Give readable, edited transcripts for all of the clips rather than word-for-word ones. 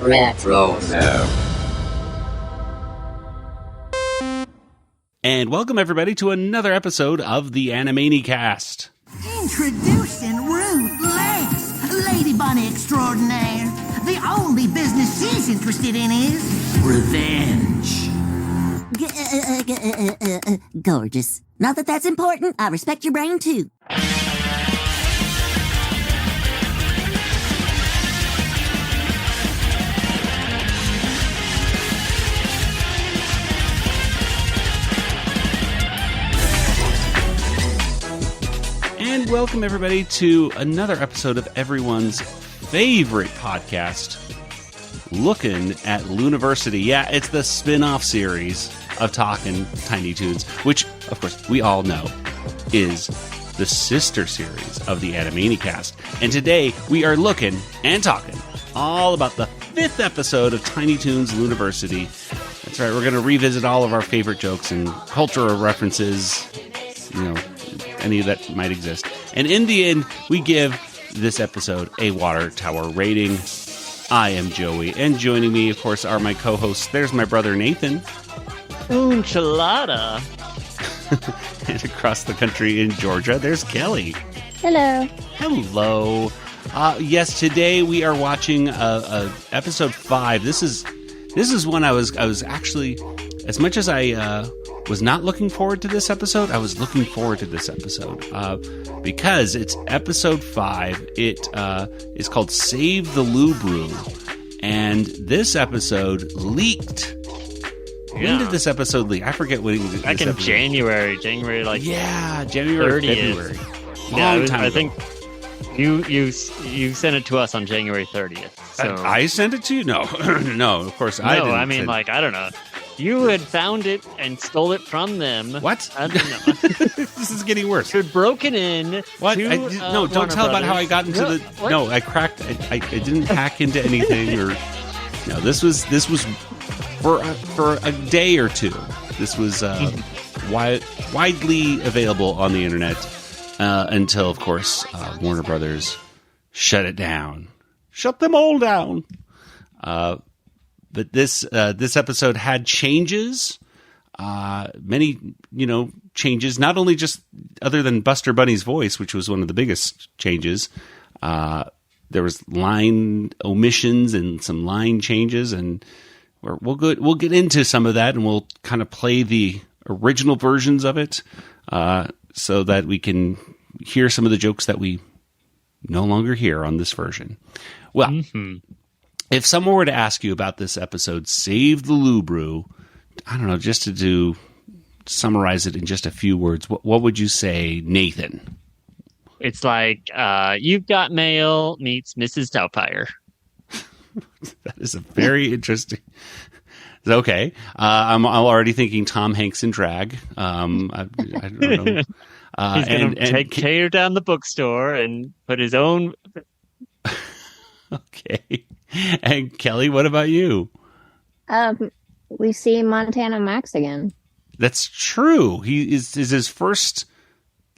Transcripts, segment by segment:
Retro. And welcome everybody to another episode of the Animaniacast. Introducing Ruth Lex, Lady Bunny extraordinaire. The only business she's interested in is revenge. Gorgeous. Not that that's important. I respect your brain, too. And welcome everybody to another episode of everyone's favorite podcast, looking at Looniversity. Yeah, it's the spin-off series of Talkin' Tiny Toons, which, of course, we all know is the sister series of the Animanicast. And today, we are looking and talking all about the 5th episode of Tiny Toons Looniversity. That's right, we're going to revisit all of our favorite jokes and cultural references, any that might exist. And in the end, we give this episode a water tower rating. I am Joey, and joining me, of course, are my co-hosts. There's my brother Nathan. Enchilada. And across the country in Georgia, there's Kelly. Hello. Hello. Yes, today we are watching episode 5. This is one I was actually, as much as I was not looking forward to this episode, I was looking forward to this episode because it's episode 5. It is called Save the Loo Bru, and this episode leaked. When did this episode leak? I forget when. Back in January, like January, 30th. February. Long time I ago. think you sent it to us on January 30th. So I sent it to you? No, no. Of course I didn't. I mean, I don't know. You had found it and stole it from them. What? I don't know. This is getting worse. You had broken in. What? To, No, don't Warner tell about Brothers. how I got into the. What? No, I cracked. I didn't hack into anything or. No, this was for a day or two. This was widely available on the internet until, of course, Warner Brothers shut it down. Shut them all down. But this episode had changes, many changes. Not only just other than Buster Bunny's voice, which was one of the biggest changes. There was line omissions and some line changes, and we'll get into some of that, and we'll kind of play the original versions of it, so that we can hear some of the jokes that we no longer hear on this version. Well. Mm-hmm. If someone were to ask you about this episode, Save the Loo Bru, I don't know, just to summarize it in just a few words, what would you say, Nathan? It's like You've Got Mail meets Mrs. Doubtfire. That is a very interesting. Okay, I'm already thinking Tom Hanks in drag. I don't know. He's going to take Tater down the bookstore and put his own. Okay. And Kelly, what about you? We see Montana Max again. That's true. He is his first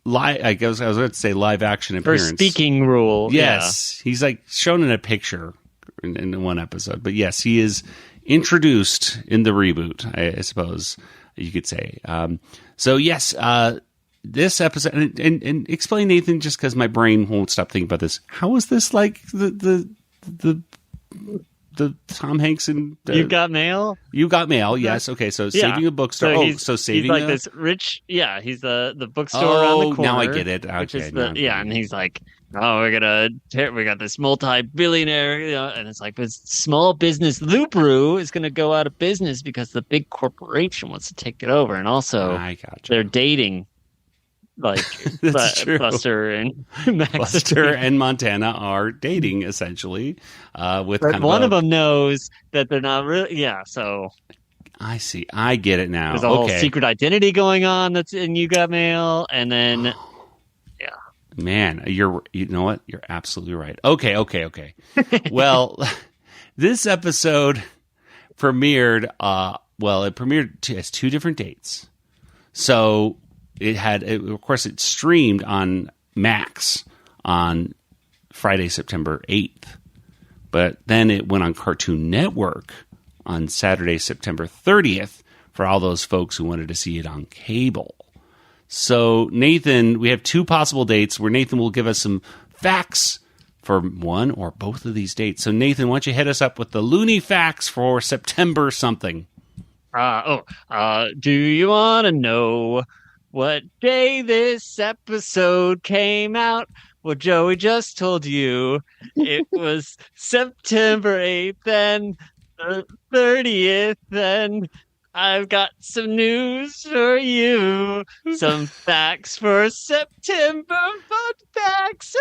live. I guess I was going to say live action appearance. First speaking role. Yes, he's like shown in a picture in one episode. But yes, he is introduced in the reboot, I suppose you could say. So yes, this episode, and explain, Nathan, just because my brain won't stop thinking about this. How is this like the Tom Hanks and You Got Mail? You Got Mail, yes. Okay, so saving a bookstore. So saving he's like this rich. Yeah, he's the bookstore around the corner. Now I get it. Okay, and he's like, oh, we got this multi-billionaire, and it's like this small business. Loo Bru is going to go out of business because the big corporation wants to take it over, and also they're dating. Like Buster and Max. Buster and Montana are dating essentially. With but kind one of them knows that they're not really. Yeah, so I see. I get it now. There's a whole secret identity going on that's in You Got Mail, and then man, you know what? You're absolutely right. Okay. Well, this episode premiered. It premiered as 2 different dates. So. Of course, it streamed on Max on Friday, September 8th. But then it went on Cartoon Network on Saturday, September 30th for all those folks who wanted to see it on cable. So, Nathan, we have two possible dates where Nathan will give us some facts for one or both of these dates. So, Nathan, why don't you hit us up with the Looney facts for September something? Do you want to know what day this episode came out? Well, Joey just told you it was September 8th and the 30th, and I've got some news for you. Some facts for September, fun facts.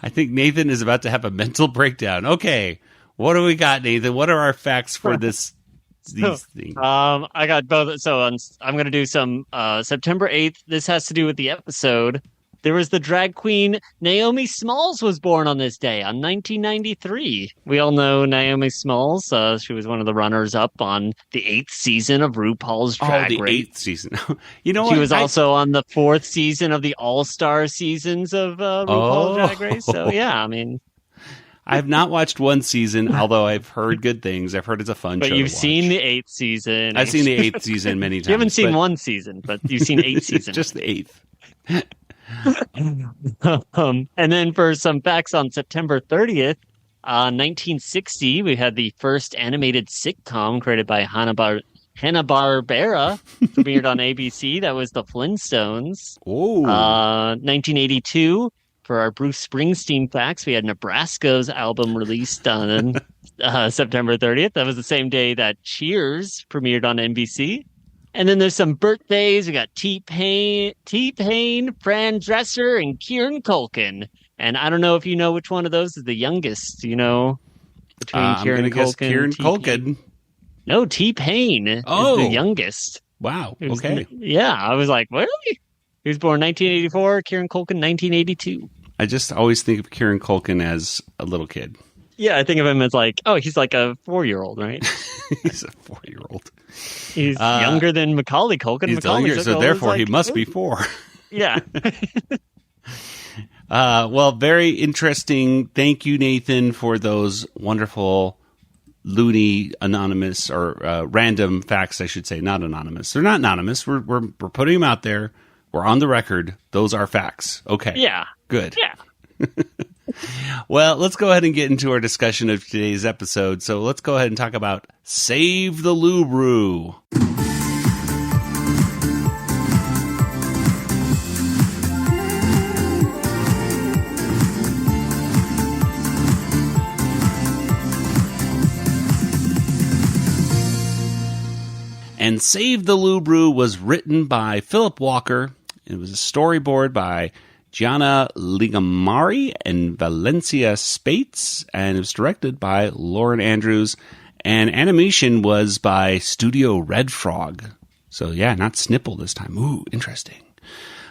I think Nathan is about to have a mental breakdown. Okay, what do we got, Nathan? What are our facts for these things? I got both. So I'm going to do some September 8th. This has to do with the episode. There was the drag queen Naomi Smalls was born on this day on 1993. We all know Naomi Smalls. She was one of the runners-up on the 8th season of RuPaul's Drag Race. The 8th season. You know she what? was also on the 4th season of the All-Star seasons of RuPaul's Drag Race. So, yeah, I mean... I have not watched one season, although I've heard good things. I've heard it's a fun show. But you've seen the 8th season. I've seen the 8th season many times. You haven't seen one season, but you've seen 8 seasons. Just the 8th. And then for some facts on September 30th, 1960, we had the first animated sitcom created by Hanna-Barbera, premiered on ABC. That was The Flintstones. Oh. 1982, for our Bruce Springsteen facts, we had Nebraska's album released on September 30th. That was the same day that Cheers premiered on NBC. And then there's some birthdays. We got T-Pain, Fran Dresser, and Kieran Culkin. And I don't know if you know which one of those is the youngest, between Kieran Culkin guess Kieran and T-Pain. Culkin. No, T-Pain is the youngest. Wow. Okay. Yeah, I was like, really? He was born 1984, Kieran Culkin 1982. I just always think of Kieran Culkin as a little kid. Yeah, I think of him as he's like a 4-year-old, right? He's a 4-year-old. He's younger than Macaulay Culkin. He's younger, so therefore he must be 4. Yeah. Well, very interesting. Thank you, Nathan, for those wonderful loony anonymous or random facts, I should say, not anonymous. They're not anonymous. We're putting them out there. We're on the record. Those are facts. Okay. Yeah. Good. Yeah. Well, let's go ahead and get into our discussion of today's episode. So let's go ahead and talk about Save the Loo Bru. And Save the Loo Bru was written by Philip Walker. It was a storyboard by Gianna Ligamari and Valencia Spates, and it was directed by Lauren Andrews. And animation was by Studio Red Frog. So yeah, not Snipple this time. Ooh, interesting.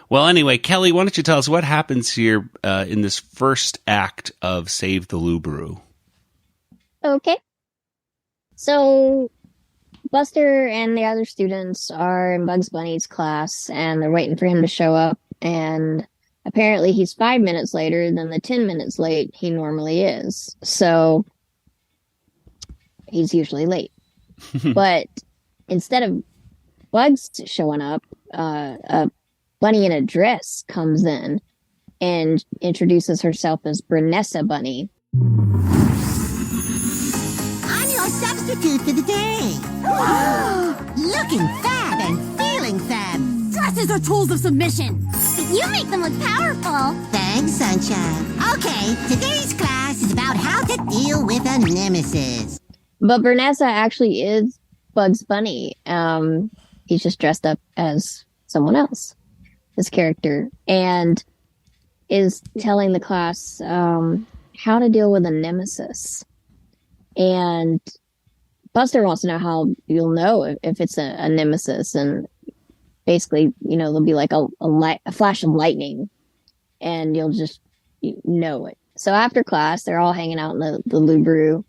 Well, anyway, Kelly, why don't you tell us what happens here in this first act of Save the Loo Bru? Okay. So Buster and the other students are in Bugs Bunny's class, and they're waiting for him to show up. And apparently he's 5 minutes later than the 10 minutes late he normally is. So he's usually late. But instead of Bugs showing up, a bunny in a dress comes in and introduces herself as Brunessa Bunny. I'm your substitute for the day. Looking fab and feeling fab. Dresses are tools of submission. You make them look powerful. Thanks, Sunshine. Okay, today's class is about how to deal with a nemesis. But Brunessa actually is Bugs Bunny. He's just dressed up as someone else, his character, and is telling the class how to deal with a nemesis. And Buster wants to know how you'll know if it's a nemesis. And basically, there'll be like a flash of lightning, and you'll just know it. So after class, they're all hanging out in the Loo Bru.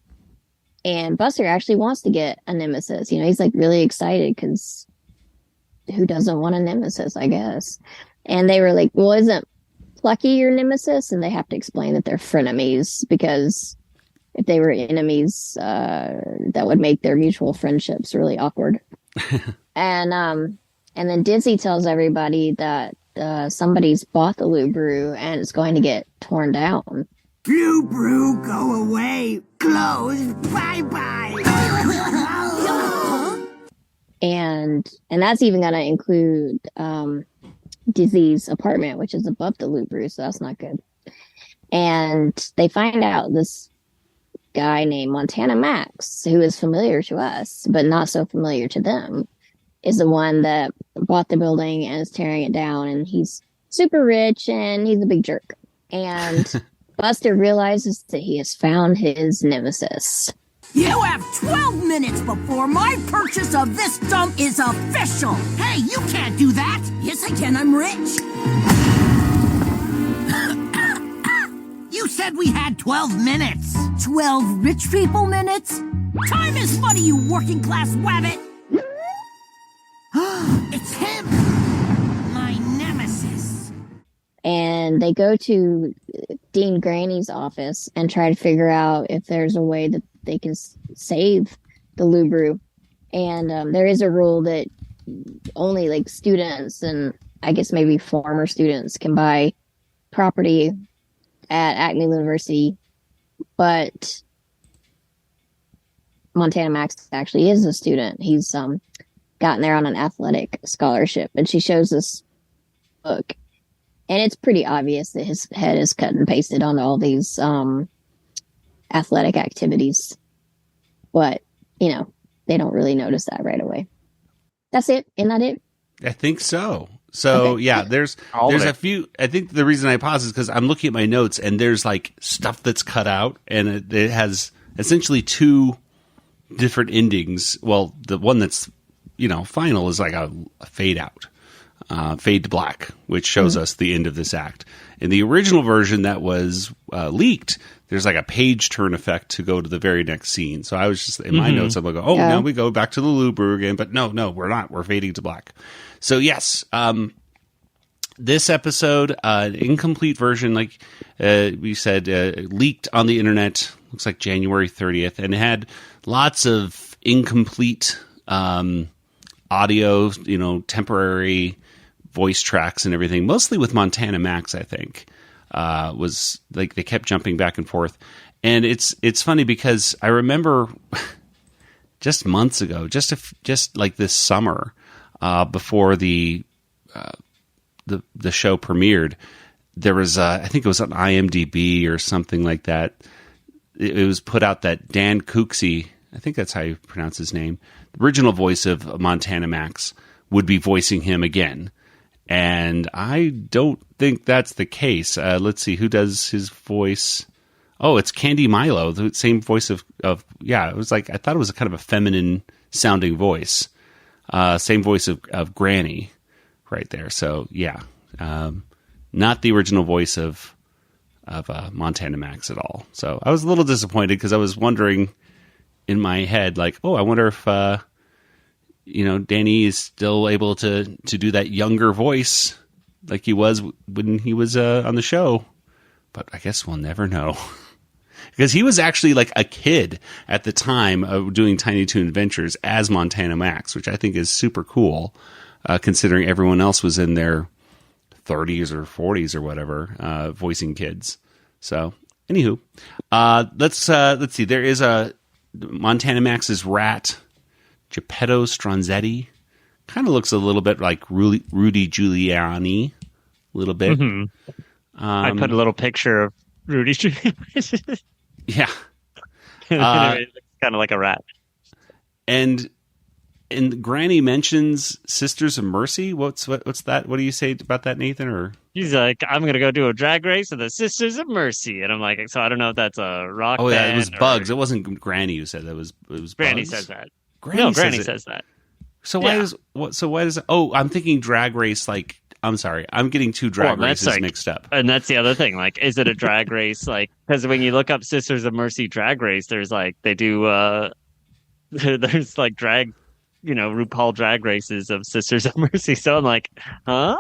And Buster actually wants to get a nemesis. He's like really excited because who doesn't want a nemesis, I guess. And they were like, well, isn't Plucky your nemesis? And they have to explain that they're frenemies because if they were enemies, that would make their mutual friendships really awkward. And then Dizzy tells everybody that somebody's bought the Loo Bru and it's going to get torn down. Loo Bru, go away. Close. Bye-bye. And that's even going to include Dizzy's apartment, which is above the Loo Bru, so that's not good. And they find out this guy named Montana Max, who is familiar to us, but not so familiar to them, is the one that bought the building and is tearing it down. And he's super rich and he's a big jerk. And Buster realizes that he has found his nemesis. You have 12 minutes before my purchase of this dump is official. Hey, you can't do that. Yes, I can. I'm rich. You said we had 12 minutes. 12 rich people minutes? Time is money, you working class wabbit. It's him. My nemesis. And they go to Dean Granny's office and try to figure out if there's a way that they can save the Loo Bru. And there is a rule that only like students and I guess maybe former students can buy property at Acme University. But Montana Max actually is a student. He's gotten there on an athletic scholarship. And she shows this book. And it's pretty obvious that his head is cut and pasted on all these athletic activities. But, you know, they don't really notice that right away. That's it. Isn't that it? I think so. So, Okay. yeah, there's a few. I think the reason I pause is because I'm looking at my notes and there's like stuff that's cut out and it has essentially two different endings. Well, the one that's, final is like a fade out. Fade to black, which shows us the end of this act. In the original version that was leaked, there's like a page turn effect to go to the very next scene. So I was just in my notes, I'm like, now we go back to the Loo Bru again. But no, we're not. We're fading to black. So yes, this episode, an incomplete version, like we said, leaked on the internet. Looks like January 30th, and it had lots of incomplete audio, temporary voice tracks and everything, mostly with Montana Max, I think, was like they kept jumping back and forth. And it's funny because I remember just months ago, just like this summer, before the show premiered, there was I think it was on IMDb or something like that. It was put out that Dan Cooksey, I think that's how you pronounce his name, the original voice of Montana Max, would be voicing him again. And I don't think that's the case. Let's see, who does his voice? Oh, it's Candy Milo, the same voice of it was like, I thought it was a kind of a feminine sounding voice. Same voice of Granny right there. So yeah, not the original voice of Montana Max at all. So I was a little disappointed because I was wondering in my head, like, oh, I wonder if, Danny is still able to do that younger voice like he was when he was on the show. But I guess we'll never know. Because he was actually like a kid at the time of doing Tiny Toon Adventures as Montana Max, which I think is super cool, considering everyone else was in their 30s or 40s or whatever, voicing kids. So, anywho, let's see. There is a Montana Max's rat, Geppetto Stronzetti. Kind of looks a little bit like Rudy Giuliani, a little bit. Mm-hmm. I put a little picture of Rudy Giuliani. Yeah. It looks kind of like a rat. And Granny mentions Sisters of Mercy. What's that? What do you say about that, Nathan? Or he's like, I'm gonna go do a drag race with the Sisters of Mercy, and I'm like, so I don't know if that's a rock. Oh yeah, band it was Bugs. It wasn't Granny who said that. It was Granny Bugs? says that. Granny says that. So why does? Oh, I'm thinking drag race. Like, I'm sorry, I'm getting two drag races mixed up. And that's the other thing. Like, is it a drag race? Like, because when you look up Sisters of Mercy drag race, there's like they do. There's like drag. RuPaul drag races of Sisters of Mercy. So I'm like, huh?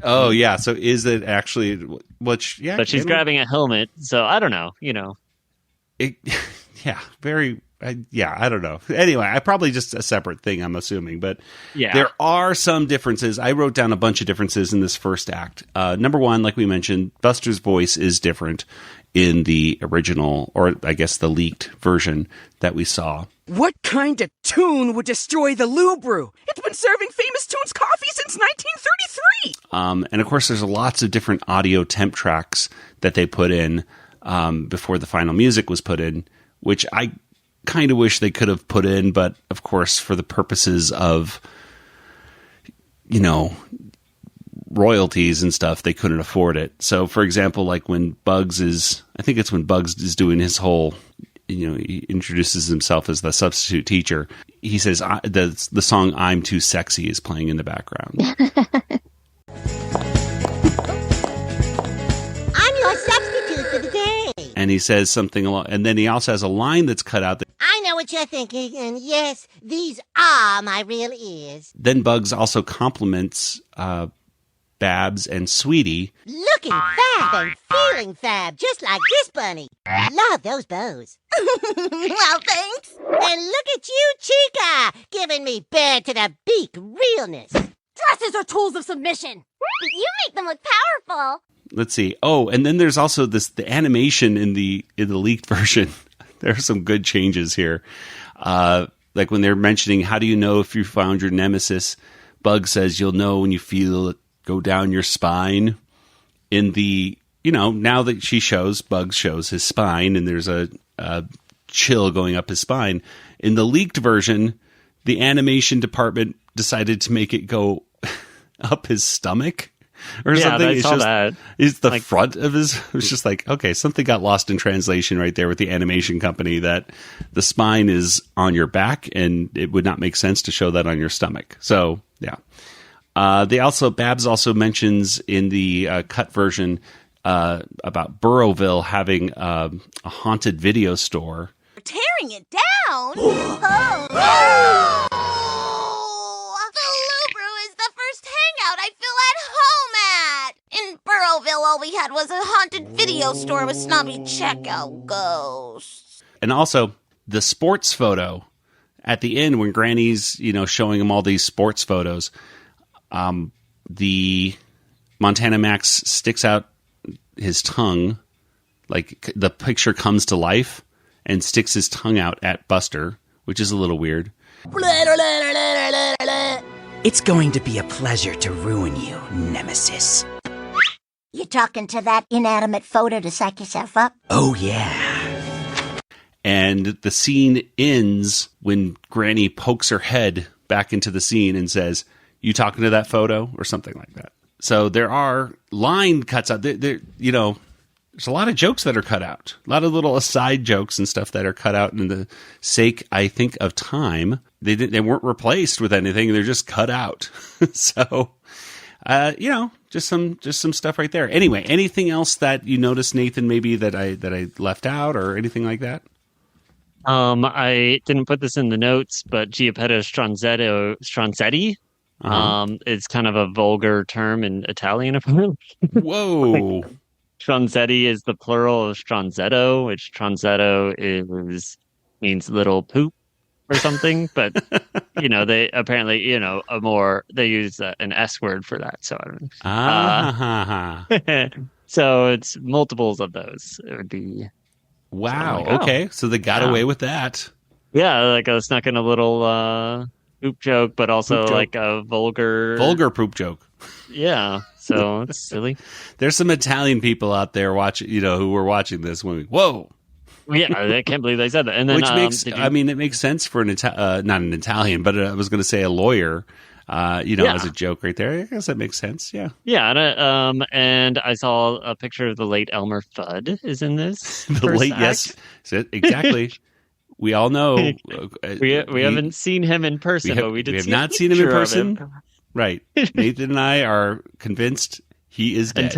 Oh yeah. So is it actually? Which yeah. But she's grabbing a helmet. So I don't know. yeah, very. I don't know. Anyway, I probably just a separate thing, I'm assuming. But there are some differences. I wrote down a bunch of differences in this first act. Number one, like we mentioned, Buster's voice is different in the original, or I guess the leaked version that we saw. What kind of tune would destroy the Loo Bru? It's been serving Famous Tunes coffee since 1933! And of course, there's lots of different audio temp tracks that they put in before the final music was put in, which I kind of wish they could have put in, but of course, for the purposes of, royalties and stuff, they couldn't afford it. So, for example, like when Bugs is doing his whole, he introduces himself as the substitute teacher. He says the song "I'm Too Sexy" is playing in the background. I'm your substitute for the day. And he says something along, and then he also has a line that's cut out. I know what you're thinking, and yes, these are my real ears. Then Bugs also compliments Babs and Sweetie. Looking fab and feeling fab, just like this bunny. Love those bows. Well, thanks. And look at you, Chica, giving me bed to the beak realness. Dresses are tools of submission. But you make them look powerful. Let's see. Oh, and then there's also the animation in the leaked version. There are some good changes here. Like when they're mentioning, how do you know if you found your nemesis? Bug says, you'll know when you feel it go down your spine. In the, now that Bug shows his spine, and there's a chill going up his spine. In the leaked version, the animation department decided to make it go up his stomach. Or something. I saw that. It's the front of his. It was just like, okay, something got lost in translation right there with the animation company, that the spine is on your back and it would not make sense to show that on your stomach. So, yeah. Babs also mentions in the cut version about Burrowville having a haunted video store. Tearing it down? Oh. I feel at home at. In Burrowville, all we had was a haunted video store with snobby checkout ghosts. And also, the sports photo at the end when Granny's, showing him all these sports photos, the Montana Max sticks out his tongue, like the picture comes to life, and sticks his tongue out at Buster, which is a little weird. It's going to be a pleasure to ruin you, Nemesis. You talking to that inanimate photo to psych yourself up? Oh, yeah. And the scene ends when Granny pokes her head back into the scene and says, you talking to that photo? Or something like that. So there are line cuts out. There's a lot of jokes that are cut out. A lot of little aside jokes and stuff that are cut out in the sake, I think, of time. They weren't replaced with anything. They're just cut out. So, just some stuff right there. Anyway, anything else that you noticed, Nathan, maybe that I left out or anything like that? I didn't put this in the notes, but Geppetto Stronzetti. It's kind of a vulgar term in Italian, apparently. Whoa. Stronzetti is the plural of stronzetto, which stronzetto means little poop or something. But they apparently they use an S word for that. So I don't know. So it's multiples of those. It would be wow. Okay, so they got away with that. Yeah, like I snuck in a little poop joke, but also like a vulgar poop joke. Yeah. So it's silly. There's some Italian people out there watching, who were watching this when whoa. Yeah, I can't believe they said that. And then, which makes, it makes sense for not an Italian, but I was going to say a lawyer, as a joke right there. I guess that makes sense. Yeah. Yeah. And I saw a picture of the late Elmer Fudd is in this. Yes, exactly. We all know. We haven't seen him in person, but we have not seen him in person. Right. Nathan and I are convinced he is dead.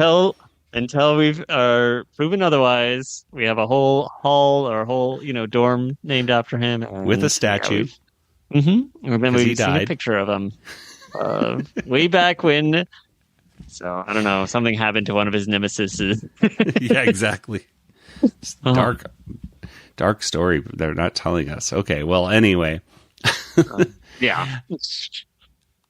Until we've proven otherwise, we have a whole hall or a whole, dorm named after him. With a statue. And then we've seen died. a picture of him way back when. So, I don't know, something happened to one of his nemesis. Yeah, exactly. Dark story. They're not telling us. Okay, well, anyway. Yeah.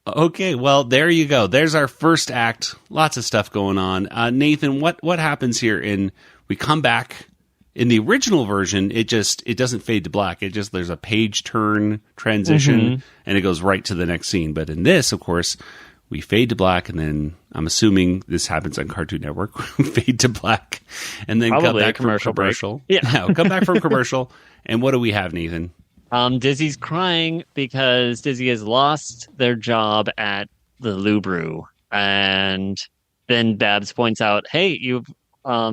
Okay, well, there you go. There's our first act. Lots of stuff going on. Nathan, what happens here? We come back in the original version. It doesn't fade to black. There's a page turn transition, and it goes right to the next scene. But in this, of course, we fade to black, and then I'm assuming this happens on Cartoon Network. Fade to black, and then Probably come back a commercial from commercial. break. Yeah, come back from commercial. And what do we have, Nathan? Dizzy's crying because Dizzy has lost their job at the Loo Bru. And then Babs points out, hey, you've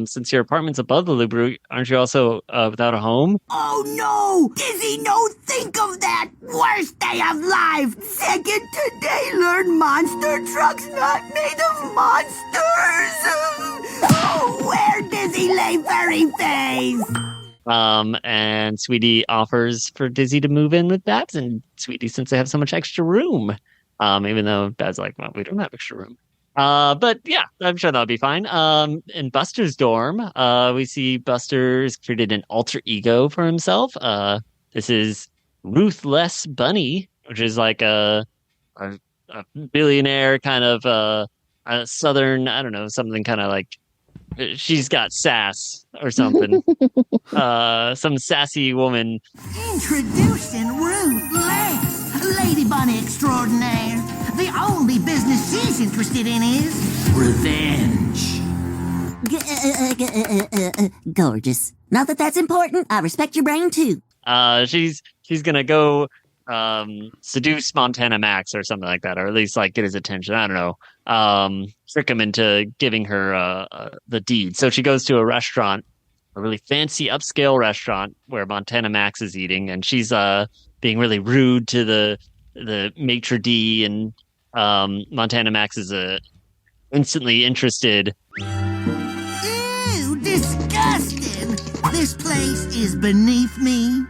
since your apartment's above the Loo Bru, aren't you also without a home? Oh no! Dizzy, no, think of that! Worst day of life! Second today, learn monster trucks not made of monsters! Oh, where Dizzy lay furry face! And Sweetie offers for Dizzy to move in with Babs and Sweetie since they have so much extra room. Even though Babs like, well, we don't have extra room. But yeah, I'm sure that'll be fine. In Buster's dorm, we see Buster's created an alter ego for himself. This is Ruthless Bunny, which is like a billionaire kind of a southern, I don't know, something kind of like she's got sass or something. Some sassy woman. Introducing Ruthless, Lady Bunny extraordinaire. The only business she's interested in is revenge. Gorgeous. Not that that's important. I respect your brain, too. She's gonna go seduce Montana Max or something like that, or at least like get his attention. I don't know. Trick him into giving her the deed. So she goes to a restaurant, a really fancy upscale restaurant where Montana Max is eating, and she's being really rude to the maitre d', and Montana Max is instantly interested. Ew, disgusting! This place is beneath me.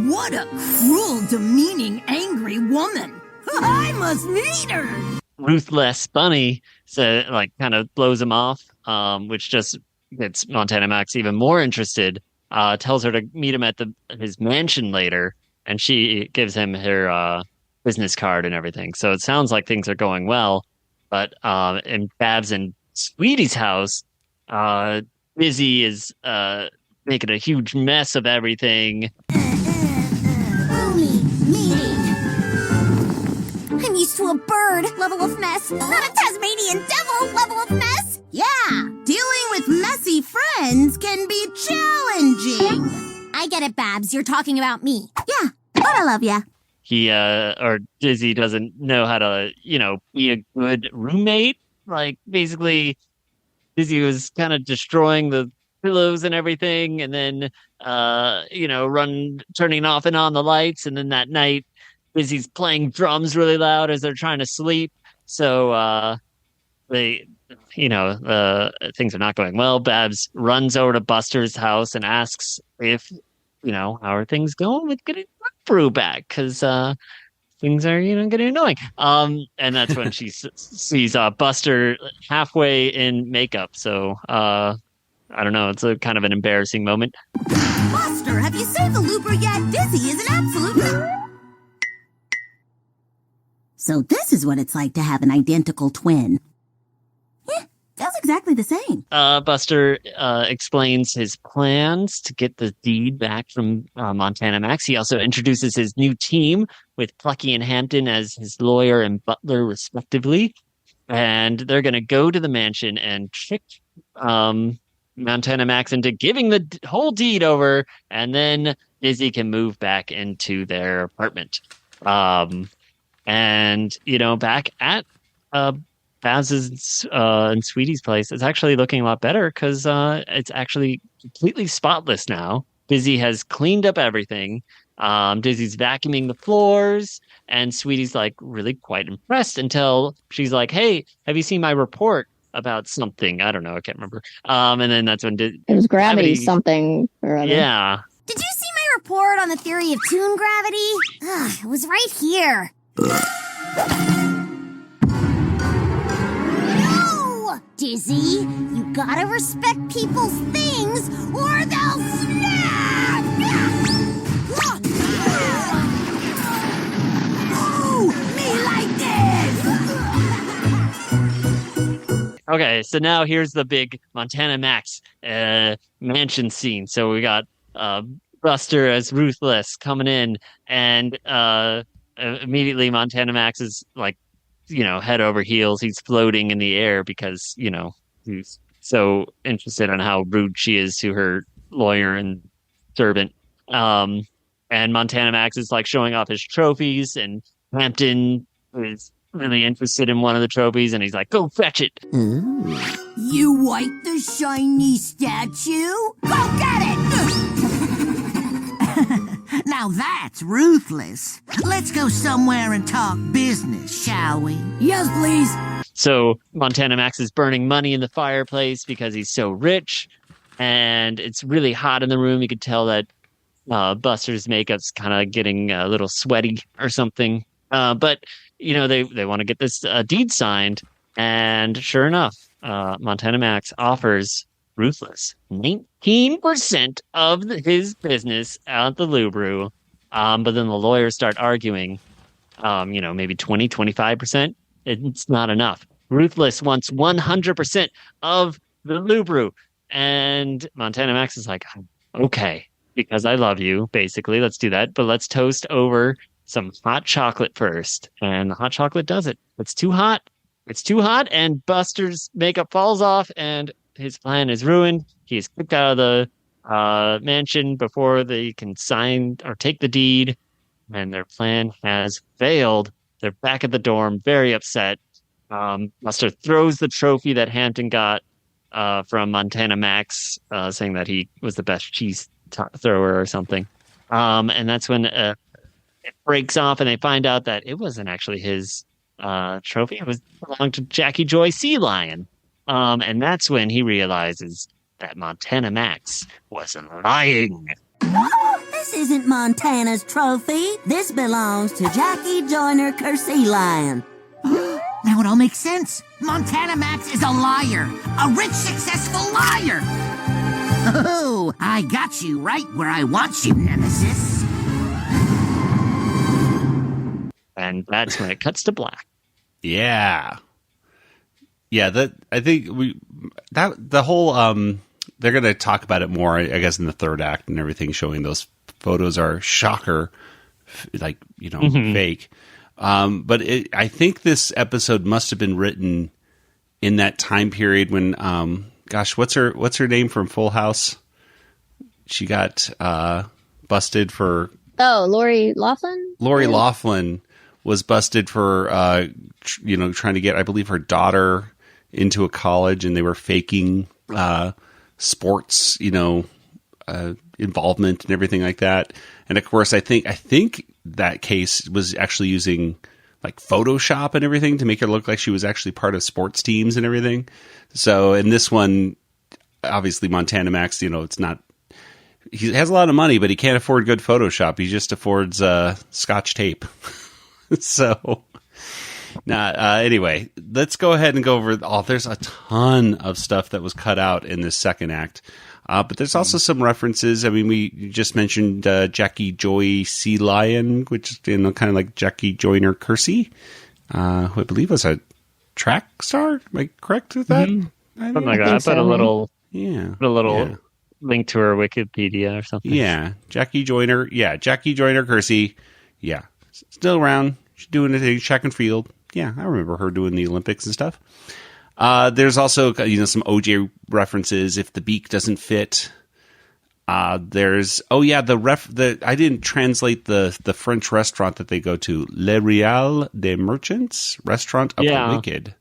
What a cruel, demeaning, angry woman! I must meet her! Ruthless Bunny kind of blows him off, which just gets Montana Max even more interested. Tells her to meet him at his mansion later, and she gives him her business card and everything. So it sounds like things are going well. But in Babs and Sweetie's house, Busy is making a huge mess of everything. I'm used to a bird level of mess, not a Tasmanian devil level of mess. Yeah, dealing with messy friends can be challenging. I get it, Babs. You're talking about me. Yeah, but I love ya. Dizzy doesn't know how to, be a good roommate. Like, basically, Dizzy was kind of destroying the pillows and everything, and then, turning off and on the lights, and then that night, Dizzy's playing drums really loud as they're trying to sleep. So, things are not going well. Babs runs over to Buster's house and asks if, how are things going with getting Loo Bru back? Because things are, getting annoying. And that's when she sees Buster halfway in makeup. So, I don't know. It's a kind of an embarrassing moment. Buster, have you saved the Loo Bru yet? Dizzy is an absolute... So this is what it's like to have an identical twin. Yeah, feels exactly the same. Buster explains his plans to get the deed back from Montana Max. He also introduces his new team with Plucky and Hampton as his lawyer and butler, respectively. And they're going to go to the mansion and trick Montana Max into giving the whole deed over, and then Dizzy can move back into their apartment. And, back at Baz's and Sweetie's place, it's actually looking a lot better because it's actually completely spotless now. Dizzy has cleaned up everything. Dizzy's vacuuming the floors, and Sweetie's like really quite impressed until she's like, hey, have you seen my report about something? I don't know. I can't remember. And then that's when it was gravity something or other. Yeah. Did you see my report on the theory of toon gravity? It was right here. No! Dizzy, you gotta respect people's things or they'll snap! Okay, so now here's the big Montana Max mansion scene. So we got Buster as Ruthless coming in, and immediately Montana Max is like, head over heels. He's floating in the air because, he's so interested in how rude she is to her lawyer and servant. And Montana Max is like showing off his trophies, and Hampton is really interested in one of the trophies, and he's like, go fetch it. You wiped the shiny statue? Go get it! Now that's ruthless. Let's go somewhere and talk business, shall we? Yes, please. So Montana Max is burning money in the fireplace because he's so rich, and it's really hot in the room. You could tell that Buster's makeup's kind of getting a little sweaty or something. But they want to get this deed signed, and sure enough, Montana Max offers Ruthless 19% of his business at the Loo Bru. But then the lawyers start arguing, maybe 20, 25%. It's not enough. Ruthless wants 100% of the Loo Bru. And Montana Max is like, okay, because I love you, basically. Let's do that. But let's toast over some hot chocolate first. And the hot chocolate does it. It's too hot. It's too hot. And Buster's makeup falls off, and his plan is ruined. He's kicked out of the mansion before they can sign or take the deed. And their plan has failed. They're back at the dorm, very upset. Buster throws the trophy that Hampton got from Montana Max, saying that he was the best cheese thrower or something. And that's when it breaks off, and they find out that it wasn't actually his trophy. It belonged to Jackie Joy Sea Lion. And that's when he realizes that Montana Max was lying. This isn't Montana's trophy. This belongs to Jackie Joyner Sea Lion. Now it all makes sense. Montana Max is a liar. A rich, successful liar. Oh, I got you right where I want you, Nemesis. And that's when it cuts to black. Yeah. Yeah, I think the whole they're going to talk about it more, I guess, in the third act and everything, showing those photos are shocker, like, fake. But I think this episode must have been written in that time period when, what's her name from Full House? She got busted for. Oh, Lori Loughlin? Lori Loughlin was busted for, trying to get, I believe, her daughter into a college, and they were faking sports, involvement and everything like that. And of course, I think that case was actually using like Photoshop and everything to make her look like she was actually part of sports teams and everything. So in this one, obviously Montana Max, it's not. He has a lot of money, but he can't afford good Photoshop. He just affords Scotch tape. So. Anyway, let's go ahead and go over. There's a ton of stuff that was cut out in this second act, but there's also some references. I mean, we just mentioned Jackie Joy Sea Lion, which is kind of like Jackie Joyner Kersey, who I believe was a track star. Am I correct with that? Something like that. I put a little link to her Wikipedia or something. Yeah, Jackie Joyner Kersey. Yeah, still around. She's doing a track and field. Yeah, I remember her doing the Olympics and stuff. There's also, some OJ references. If the beak doesn't fit, there's I didn't translate the French restaurant that they go to, Le Real des Merchants, Restaurant of the Wicked.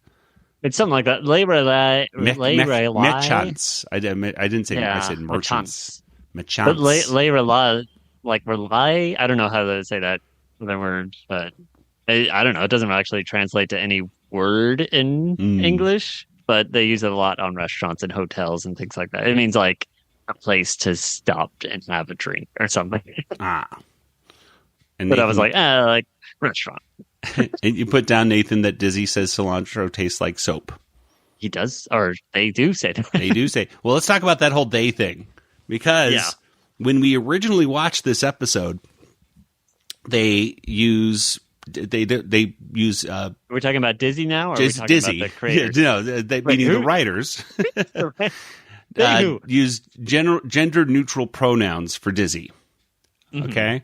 It's something like that. Le Real. Merchants. I didn't say. I said merchants. Merchants. But Le Real, like rely. I don't know how to say that word, but. I don't know. It doesn't actually translate to any word in English, but they use it a lot on restaurants and hotels and things like that. It means like a place to stop and have a drink or something. And but I was like restaurant. And you put down, Nathan, that Dizzy says cilantro tastes like soap. He does, or they do say that. They do say. Well, let's talk about that whole day thing, because when we originally watched this episode, they use They use We're talking about Disney now, or are we talking Disney. about the creators? Yeah, no, meaning the writers. Use gender neutral pronouns for Dizzy. Okay,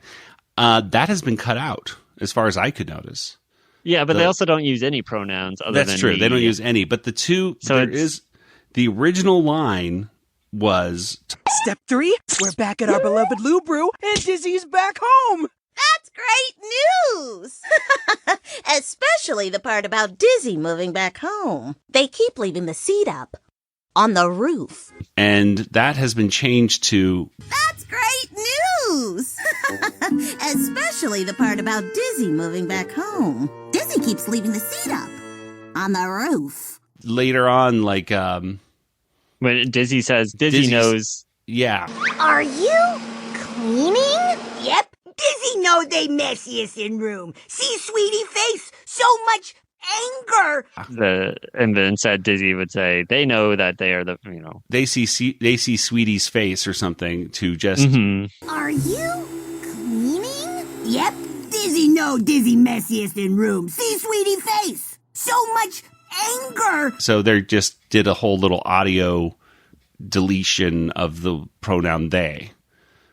that has been cut out as far as I could notice. Yeah, but they also don't use any pronouns other than that's true. They don't use any. But the original line was Step 3, we're back at our beloved Loo Bru, and Dizzy's back home. That's great news! Especially the part about Dizzy moving back home. They keep leaving the seat up on the roof. And that has been changed to That's great news! Especially the part about Dizzy moving back home. Dizzy keeps leaving the seat up on the roof. later on, like when Dizzy says Dizzy knows. Yeah. Are you cleaning? Yep. Dizzy know they messiest in room. See sweetie face, so much anger. And then said Dizzy would say they know that they are they see Sweetie's face or something to just Are you cleaning? Yep. Dizzy know Dizzy messiest in room. See sweetie face, so much anger. So they just did a whole little audio deletion of the pronoun they.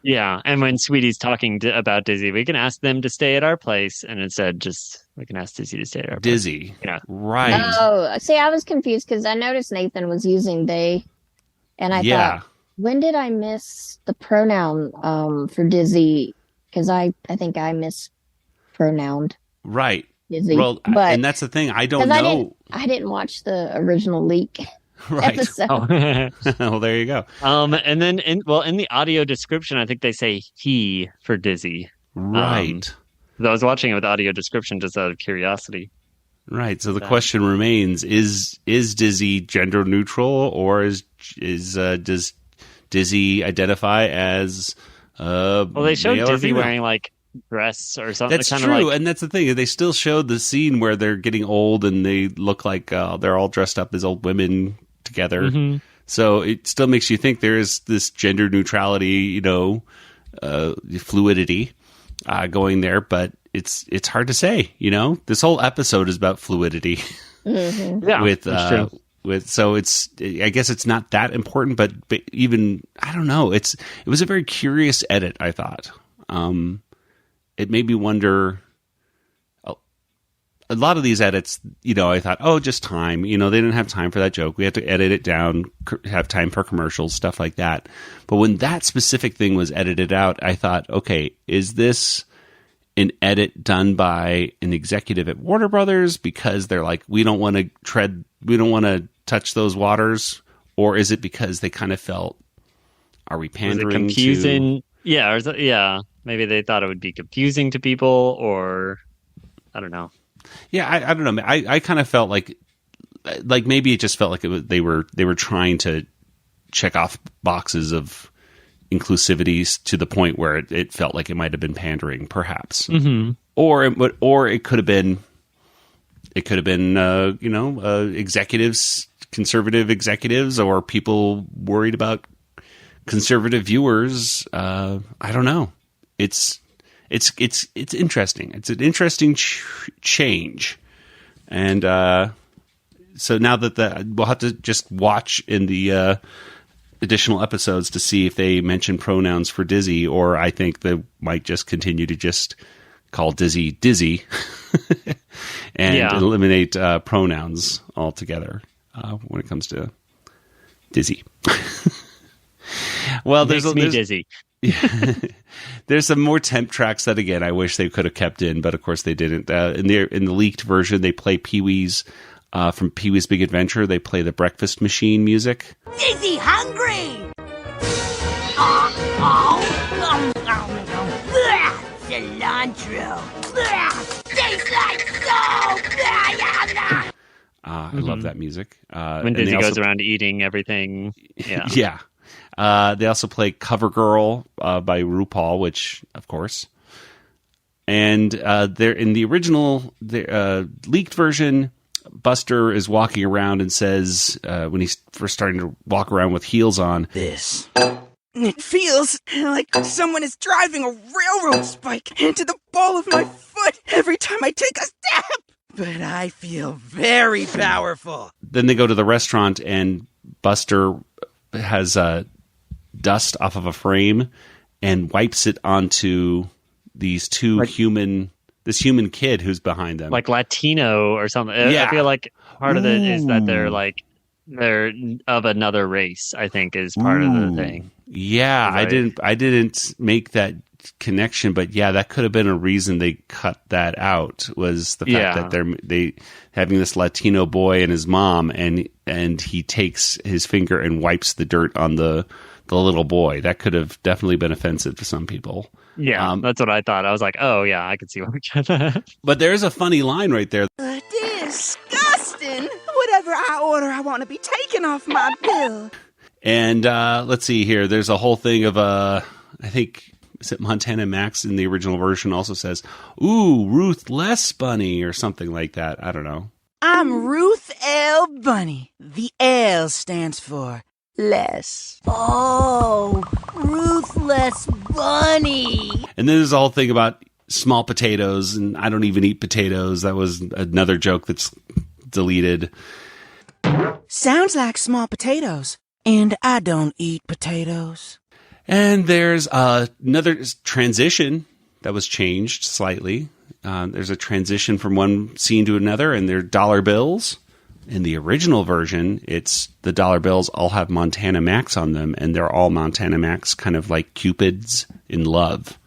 Yeah, and when Sweetie's talking about Dizzy, we can ask them to stay at our place, and instead we can ask Dizzy to stay at our place. Dizzy. Yeah. Right. Oh, see, I was confused because I noticed Nathan was using they, and I thought, when did I miss the pronoun for Dizzy? Because I think I mispronounced Right. Dizzy. Well, but, and that's the thing. I don't know. I didn't watch the original leak. Right. Oh. Well, there you go. And then in the audio description, I think they say he for Dizzy. Right. I was watching it with audio description just out of curiosity. Right. So the question remains: Is Dizzy gender neutral, or does Dizzy identify as? Well, they showed male or Dizzy female? wearing like dress or something. That's true, and that's the thing. They still showed the scene where they're getting old and they look like they're all dressed up as old women together. Mm-hmm. So it still makes you think there is this gender neutrality, fluidity going there, but it's hard to say. This whole episode is about fluidity. Mm-hmm. Yeah, that's true. So I guess it's not that important, but even I don't know. It was a very curious edit, I thought. It made me wonder. A lot of these edits, I thought, just time. They didn't have time for that joke. We had to edit it down, have time for commercials, stuff like that. But when that specific thing was edited out, I thought, okay, is this an edit done by an executive at Warner Brothers because they're like, we don't want to touch those waters, or is it because they kind of felt, are we pandering confusing? Yeah, maybe they thought it would be confusing to people, or I don't know. Yeah, I don't know. I kind of felt like maybe it just felt like they were trying to check off boxes of inclusivities to the point where it felt like it might have been pandering, perhaps, or it could have been executives, conservative executives, or people worried about conservative viewers. I don't know. It's interesting. It's an interesting change, and so now that we'll have to just watch in the additional episodes to see if they mention pronouns for Dizzy, or I think they might just continue to just call Dizzy and eliminate pronouns altogether when it comes to Dizzy. Well, there's dizzy. There's some more temp tracks that, again, I wish they could have kept in, but of course they didn't. In the leaked version, they play Pee-wee's from Pee-wee's Big Adventure. They play the Breakfast Machine music. Dizzy hungry. Cilantro. Tastes like soap. I love that music. When Dizzy goes around eating everything. Yeah. Yeah. They also play Cover Girl by RuPaul, which, of course. And they're in the original leaked version, Buster is walking around and says, when he's first starting to walk around with heels on, This It feels like someone is driving a railroad spike into the ball of my foot every time I take a step. But I feel very powerful. Then they go to the restaurant, and Buster has dust off of a frame and wipes it onto these two this human kid who's behind them. Like Latino or something. Yeah. I feel like part of it is that they're of another race, I think, is part of the thing. Yeah, I didn't make that connection, but yeah, that could have been a reason they cut that out, was the fact that they having this Latino boy and his mom, and he takes his finger and wipes the dirt on the little boy. That could have definitely been offensive to some people. Yeah, that's what I thought. I was like, oh yeah, I could see why we got that. But there's a funny line right there. Disgusting! Whatever I order, I want to be taken off my bill. And let's see here. There's a whole thing of I think, is it Montana Max in the original version also says, "Ooh, Ruth Less Bunny" or something like that. I don't know. I'm Ruth L. Bunny. The L stands for less. Oh, Ruthless Bunny. And then there's a whole thing about small potatoes, and I don't even eat potatoes. That was another joke that's deleted. Sounds like small potatoes. And I don't eat potatoes. And there's another transition that was changed slightly. There's a transition from one scene to another, and they're dollar bills. In the original version, it's the dollar bills all have Montana Max on them, and they're all Montana Max, kind of like Cupids in love.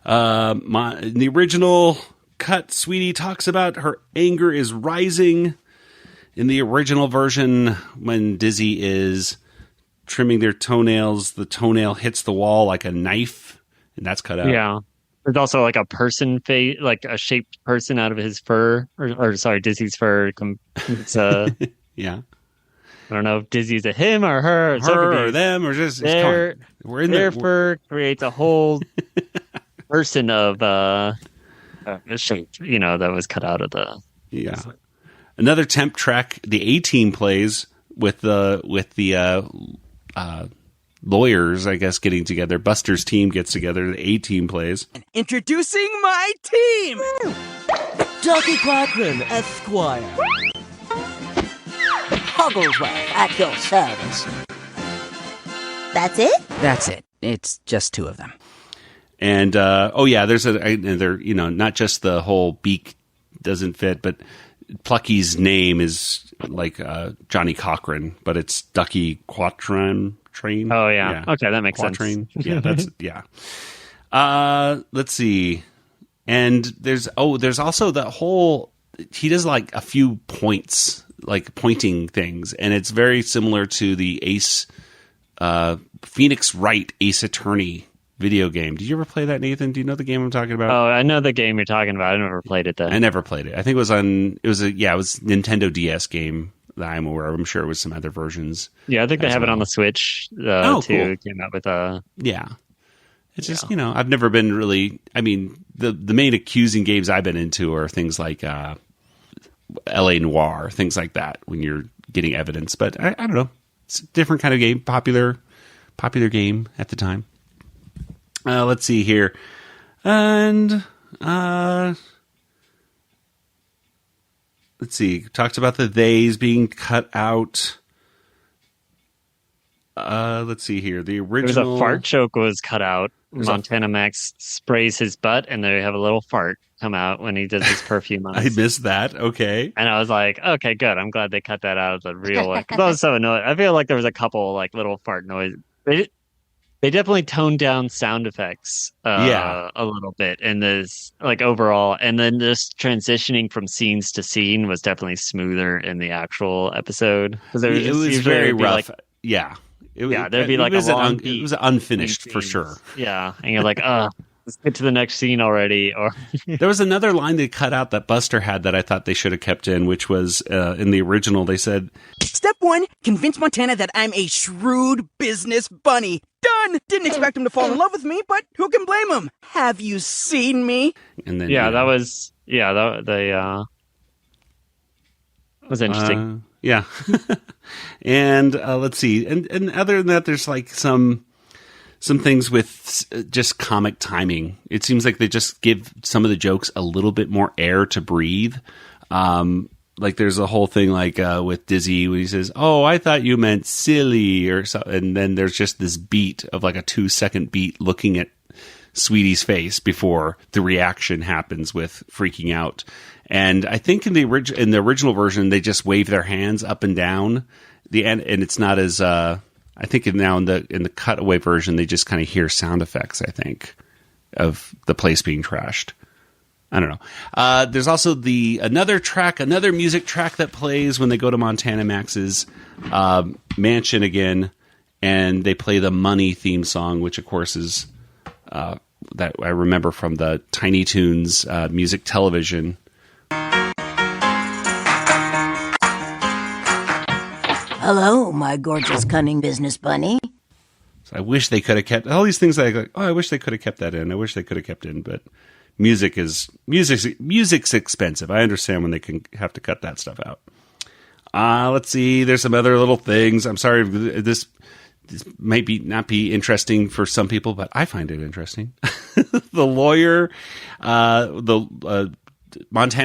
In the original cut, Sweetie talks about her anger is rising. In the original version, when Dizzy is trimming their toenails, the toenail hits the wall like a knife, and that's cut out. Yeah. There's also like a person face, like a shaped person out of his fur, or sorry, Dizzy's fur. It's yeah. I don't know if Dizzy's a him or her, or them, or just their fur creates a whole person of a shape, that was cut out of the. Yeah. Another temp track, the A-Team plays with the lawyers, I guess, getting together. Buster's team gets together. The A-Team plays. Introducing my team! Ducky Cochran, Esquire. Hogglesworth at your service. That's it? That's it. It's just two of them. And, there's they're, not just the whole beak doesn't fit, but Plucky's name is like Johnny Cochran, but it's Ducky Quatrain. Oh yeah. Okay, that makes Quatrain. sense. Yeah, that's yeah. Let's see. And there's also the whole, he does like a few points, like pointing things, and it's very similar to the Ace Phoenix Wright Ace Attorney video game. Did you ever play that, Nathan? Do you know the game I'm talking about? Oh, I know the game you're talking about. I never played it though. I never played it. I think it was Nintendo DS game that I'm aware of. I'm sure it was some other versions. Yeah, I think they have it on the Switch too. Cool. It came out with yeah. It's just, I've never been really, the main accusing games I've been into are things like LA Noire, things like that, when you're getting evidence. But I don't know. It's a different kind of game, popular game at the time. Let's see here. And let's see. Talked about the theys being cut out. Let's see here. The original... There's a fart joke was cut out. Montana Max sprays his butt, and they have a little fart come out when he does his perfume on. I missed that. Okay. And I was like, okay, good. I'm glad they cut that out of the real one. Because I was so annoyed. I feel like there was a couple like little fart noise. They definitely toned down sound effects a little bit in this, like, overall. And then just transitioning from scenes to scene was definitely smoother in the actual episode. It was very rough. There'd be like it was unfinished for sure. Yeah. And you're like, let's get to the next scene already. Or there was another line they cut out that Buster had that I thought they should have kept in, which was in the original. They said, Step 1, convince Montana that I'm a shrewd business bunny. Done! Didn't expect him to fall in love with me, but who can blame him? Have you seen me? And then that was interesting. Yeah. And let's see. And other than that, there's like some things with just comic timing. It seems like they just give some of the jokes a little bit more air to breathe. Like there's a whole thing like with Dizzy when he says, "Oh, I thought you meant silly," or so, and then there's just this beat of like a 2-second beat looking at Sweetie's face before the reaction happens with freaking out. And I think in the original version they just wave their hands up and down and it's not as I think now in the cutaway version they just kind of hear sound effects, I think, of the place being trashed. I don't know. There's also another music track that plays when they go to Montana Max's mansion again, and they play the Money theme song, which of course is that I remember from the Tiny Toons music television. Hello, my gorgeous, cunning business bunny. So I wish they could have kept all these things. I wish they could have kept that in. I wish they could have kept in, but music's expensive. I understand when they can have to cut that stuff out. Let's see. There's some other little things. I'm sorry. This might not be interesting for some people, but I find it interesting. The lawyer, Montana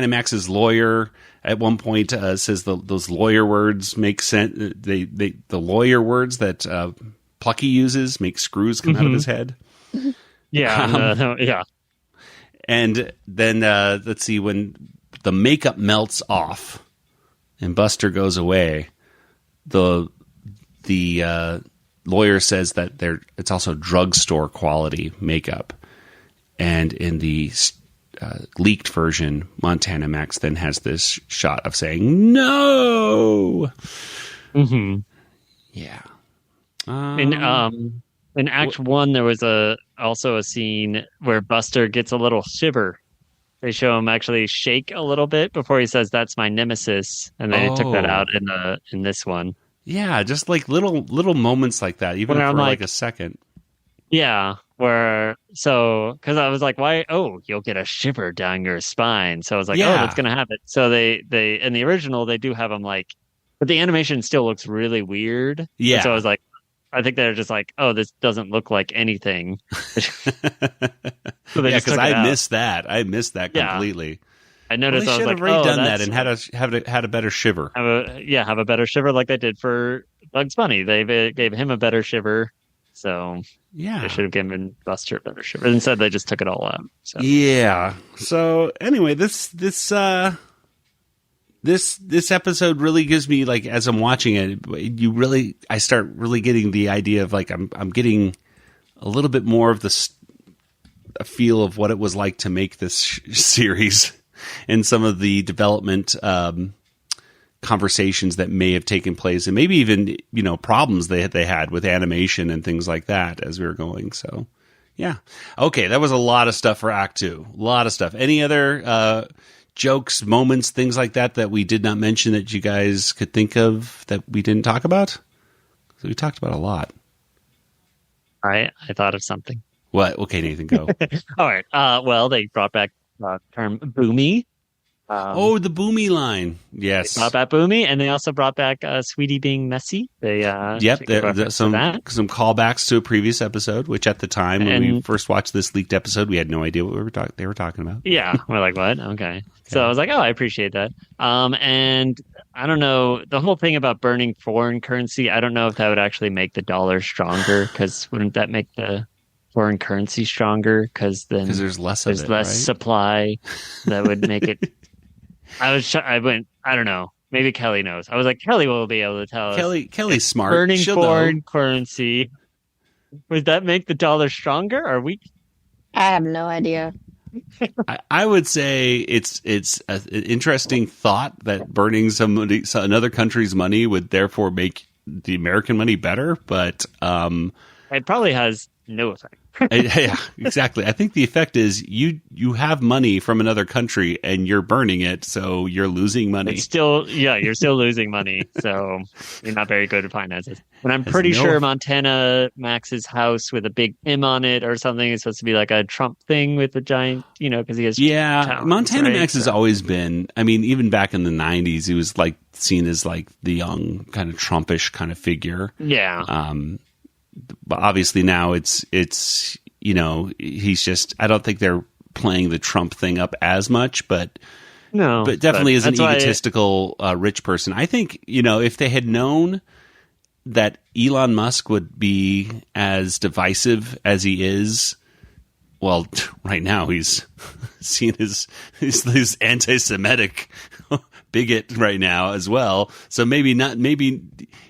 Max's lawyer, at one point says those lawyer words make sense. The lawyer words that Plucky uses make screws come out of his head. Yeah, yeah. And then let's see, when the makeup melts off and Buster goes away, the lawyer says that it's also drugstore quality makeup. And in the leaked version, Montana Max then has this shot of saying no. Mm-hmm. Yeah. In Act 1, there was also a scene where Buster gets a little shiver. They show him actually shake a little bit before he says, "That's my nemesis," and they took that out in this one. Yeah, just like little moments like that, even for like a second. Yeah, because I was like, why? Oh, you'll get a shiver down your spine. So I was like, oh, that's gonna happen. So they in the original they do have him like, but the animation still looks really weird. Yeah. And so I was like, I think they're just like, oh, this doesn't look like anything. So because I missed that. I missed that completely. Yeah. I noticed. Well, I was like, oh, done that and had a better shiver. Have a better shiver like they did for Bugs Bunny. They gave him a better shiver. So yeah, they should have given Buster a better shiver. Instead, they just took it all out. So. Yeah. So anyway, this episode really gives me, like, as I'm watching it, I start really getting the idea of like I'm getting a little bit more of a feel of what it was like to make this series and some of the development conversations that may have taken place, and maybe even problems they had with animation and things like that as we were going. So yeah, okay, that was a lot of stuff for Act 2. A lot of stuff. Any other jokes, moments, things like that we did not mention that you guys could think of that we didn't talk about? So we talked about a lot. All right, I thought of something. What? Okay, Nathan, go. All right. Well, they brought back the term boomy. The boomy line. Yes. They brought back boomy, and they also brought back Sweetie being messy. There's some callbacks to a previous episode, which at the time when we first watched this leaked episode, we had no idea what they were talking about. Yeah, we're like, what? Okay. So I was like, oh, I appreciate that. And I don't know, the whole thing about burning foreign currency, I don't know if that would actually make the dollar stronger, because wouldn't that make the foreign currency stronger? Because there's less supply that would make it. I don't know. Maybe Kelly knows. I was like, Kelly will be able to tell us. Kelly's smart. Burning foreign currency. Would that make the dollar stronger or weak? I have no idea. I would say it's an interesting thought that burning another country's money would therefore make the American money better, but it probably has no effect. Yeah, exactly. I think the effect is you have money from another country and you're burning it, so you're losing money. It's still, you're still losing money, so you're not very good at finances. And I'm Has pretty no- sure Montana Max's house with a big M on it or something is supposed to be like a Trump thing with a giant, because he has towns, Montana right? Max has always been. I mean, even back in the '90s, he was like seen as like the young, kind of Trumpish kind of figure. Yeah. But obviously now it's he's just. I don't think they're playing the Trump thing up as much, but definitely as an egotistical rich person. I think if they had known that Elon Musk would be as divisive as he is. Well, right now he's seen as this anti-Semitic bigot right now as well. So maybe not. Maybe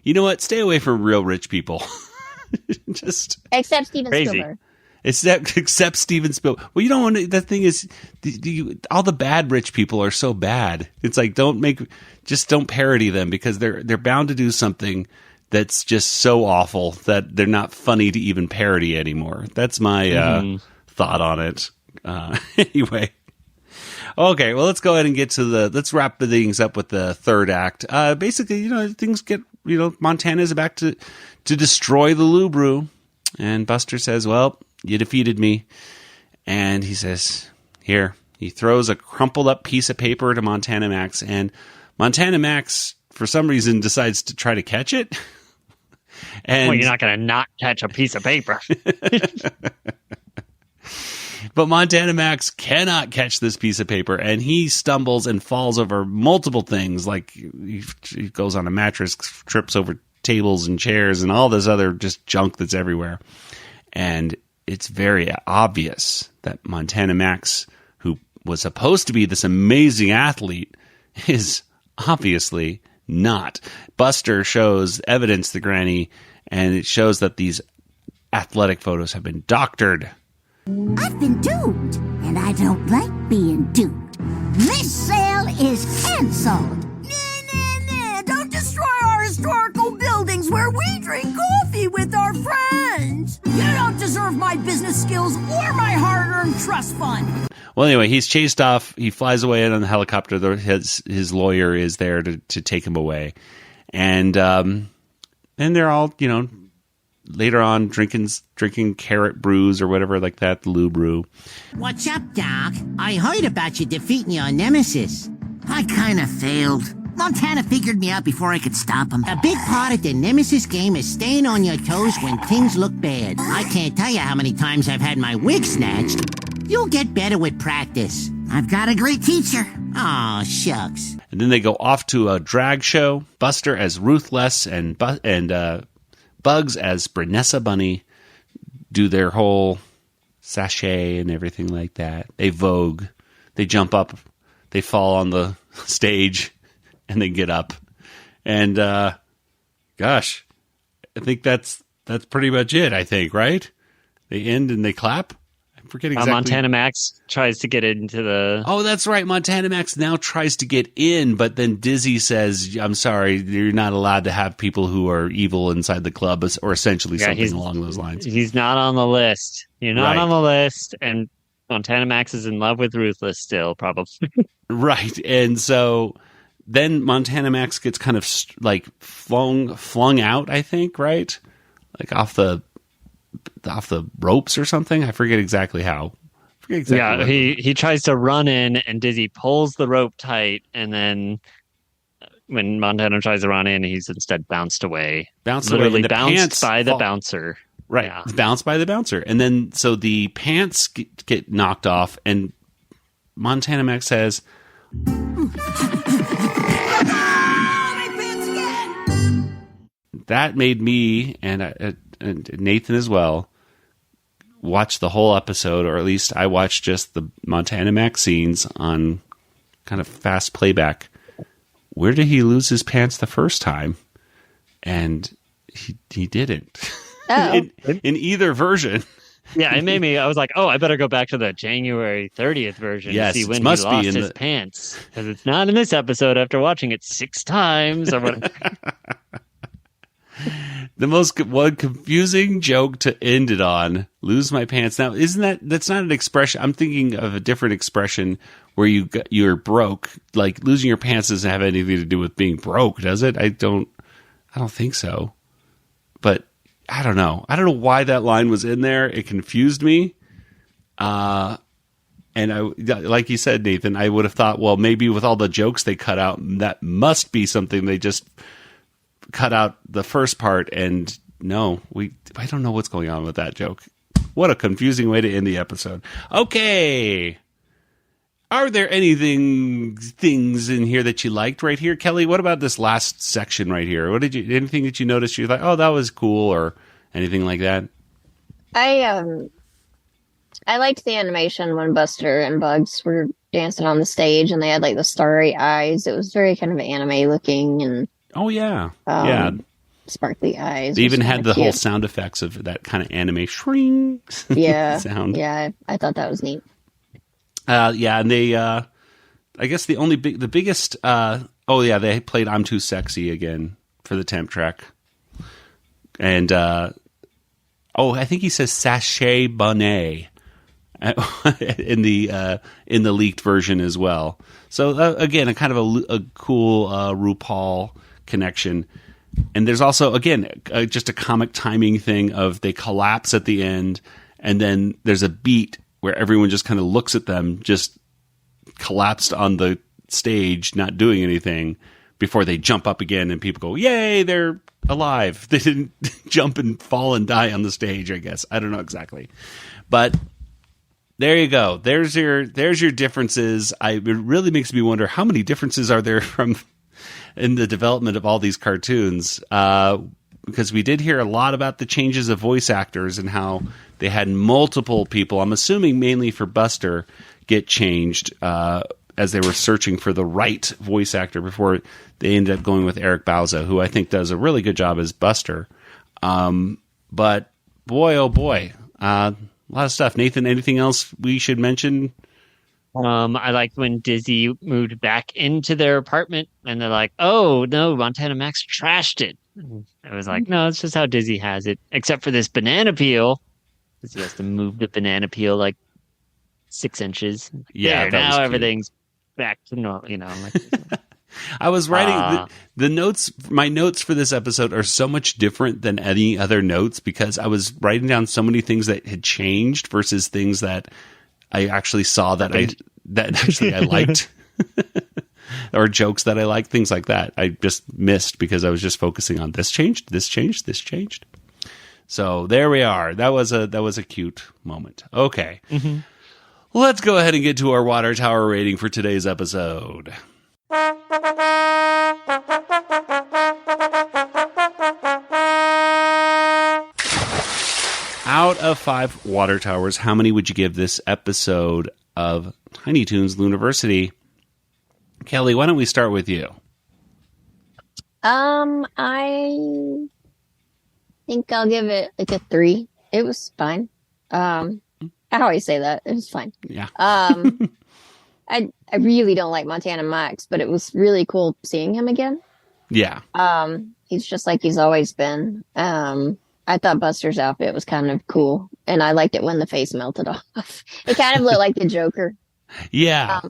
you know what? Stay away from real rich people. Just Except Steven crazy. Spielberg. Except Steven Spielberg. Well, you don't want to. The thing is, all the bad rich people are so bad. It's like don't parody them because they're bound to do something that's just so awful that they're not funny to even parody anymore. That's my thought on it. Anyway. Okay, well, let's go ahead and let's wrap the things up with the third act. Basically, things get, Montana is about to destroy the Loo Bru. And Buster says, well, you defeated me. And he says, here. He throws a crumpled up piece of paper to Montana Max. And Montana Max, for some reason, decides to try to catch it. And you're not going to not catch a piece of paper. But Montana Max cannot catch this piece of paper, and he stumbles and falls over multiple things. Like he goes on a mattress, trips over tables and chairs, and all this other just junk that's everywhere. And it's very obvious that Montana Max, who was supposed to be this amazing athlete, is obviously not. Buster shows evidence to Granny, and it shows that these athletic photos have been doctored. I've been doomed, and I don't like being doomed. This sale is cancelled. Nah, don't destroy our historical buildings where we drink coffee with our friends. You don't deserve my business skills or my hard-earned trust fund. Well, anyway, he's chased off. He flies away on the helicopter. His lawyer is there to take him away. And they're all, later on drinking carrot brews or whatever like that, the Loo Bru. What's up, Doc? I heard about you defeating your nemesis. I kind of failed. Montana figured me out before I could stop him. A big part of the nemesis game is staying on your toes when things look bad. I can't tell you how many times I've had my wig snatched. You'll get better with practice. I've got a great teacher. Aw, shucks. And then they go off to a drag show. Buster as Ruthless and Bugs as Brenessa Bunny do their whole sachet and everything like that. They vogue. They jump up. They fall on the stage and they get up. And gosh, I think that's pretty much it, I think, right? They end and they clap. I forget exactly. Montana Max tries to get into the... Oh, that's right. Montana Max now tries to get in, but then Dizzy says, I'm sorry, you're not allowed to have people who are evil inside the club, or essentially something along those lines. He's not on the list. You're not on the list, and Montana Max is in love with Ruthless still, probably. Right. And so then Montana Max gets kind of like flung out, I think, right? Like off the ropes or something. I forget exactly how. He tries to run in and Dizzy pulls the rope tight, and then when Montana tries to run in, he's instead bounced away. Bounced by the bouncer. Right. Yeah. Bounced by the bouncer. And then so the pants get knocked off, and Montana Max says, that made me and Nathan as well watch the whole episode, or at least I watched just the Montana Max scenes on kind of fast playback. Where did he lose his pants the first time? And he didn't. Oh. in either version. Yeah, it made me. I was like, "Oh, I better go back to the January 30th version to see when he lost his pants, because it's not in this episode." After watching it 6 times or whatever. The most one confusing joke to end it on. Lose my pants. Now, that's not an expression. I'm thinking of a different expression where you're broke. Like losing your pants doesn't have anything to do with being broke, does it? I don't think so. But I don't know. I don't know why that line was in there. It confused me. And like you said, Nathan, I would have thought, well, maybe with all the jokes they cut out, that must be something they just cut out the first part. And no, I don't know what's going on with that joke. What a confusing way to end the episode. Okay. Are there things in here that you liked right here? Kelly, what about this last section right here? Anything that you noticed you thought, oh, that was cool, or anything like that? I liked the animation when Buster and Bugs were dancing on the stage and they had like the starry eyes. It was very kind of anime looking and sparkly eyes. They even had the whole sound effects of that kind of anime shring sound. Yeah, I thought that was neat. And they, I guess the biggest, they played I'm Too Sexy again for the temp track. And, I think he says Sachet Bonnet in the leaked version as well. So again, a kind of a cool, RuPaul connection. And there's also, again, just a comic timing thing of they collapse at the end and then there's a beat where everyone just kind of looks at them, just collapsed on the stage, not doing anything, before they jump up again and people go, yay, they're alive. They didn't jump and fall and die on the stage, I guess. I don't know exactly. But there you go. There's your differences. It really makes me wonder how many differences are there in the development of all these cartoons. Because we did hear a lot about the changes of voice actors and how they had multiple people, I'm assuming mainly for Buster, get changed as they were searching for the right voice actor before they ended up going with Eric Bauza, who I think does a really good job as Buster. But boy, oh boy, a lot of stuff. Nathan, anything else we should mention? I liked when Dizzy moved back into their apartment and they're like, oh no, Montana Max trashed it. I was like, no, it's just how Dizzy has it, except for this banana peel. He has to move the banana peel like 6 inches. Yeah, now everything's back to normal. Like, I was writing the notes. My notes for this episode are so much different than any other notes because I was writing down so many things that had changed versus things that I actually saw that I liked. Or jokes that I like, things like that. I just missed because I was just focusing on this changed. So there we are. That was a cute moment. Okay. Mm-hmm. Let's go ahead and get to our water tower rating for today's episode. Out of 5 water towers, how many would you give this episode of Tiny Toons Looniversity? Kelly, why don't we start with you? I think I'll give it like a 3. It was fine. I always say that. It was fine. Yeah. I really don't like Montana Max, but it was really cool seeing him again. Yeah. He's just like he's always been. I thought Buster's outfit was kind of cool, and I liked it when the face melted off. It kind of looked like the Joker. Yeah.